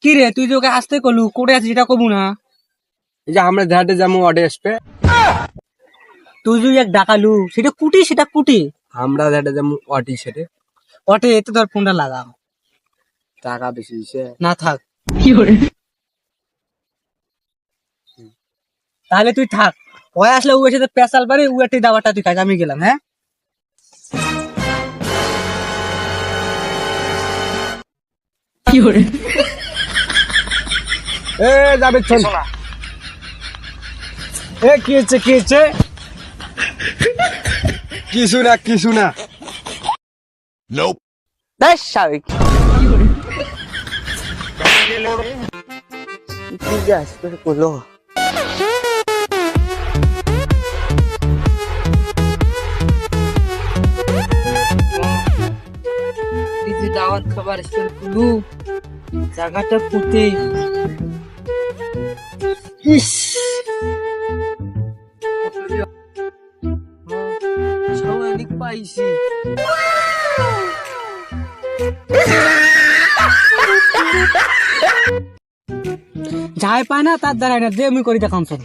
কি রে তুই যে ওকে আসতে কলু কোটে আছিস এটা কবু না? এই যে আমরা ঝাটে যাবো অডে আসবে, তুই যে এক ডাকালু সেটা কুটি সেটা কুটি আমরা ঝাটে যাবো অটি সেটে। ওটে এতে ধর ফোনটা লাগা টাকা বেশি দিছে। না থাক তাহলে তুই থাক, ওই আসলে ও এসে পেশাল পারে ও একটি দাবারটা তুই খাস, আমি গেলাম। হ্যাঁ এ যাবে চল। এ কি হচ্ছে কি হচ্ছে? কিছু না কিছু না। বেশ স্বাভাবিক কি যে আসতে করলো। এই যে দাওয়াত খাবার স্টোর খুলু জায়গাটা কুটে ইস সবাই পাইছি যাই পায় না তার দ্বারাই না যে আমি করি দেখাম সব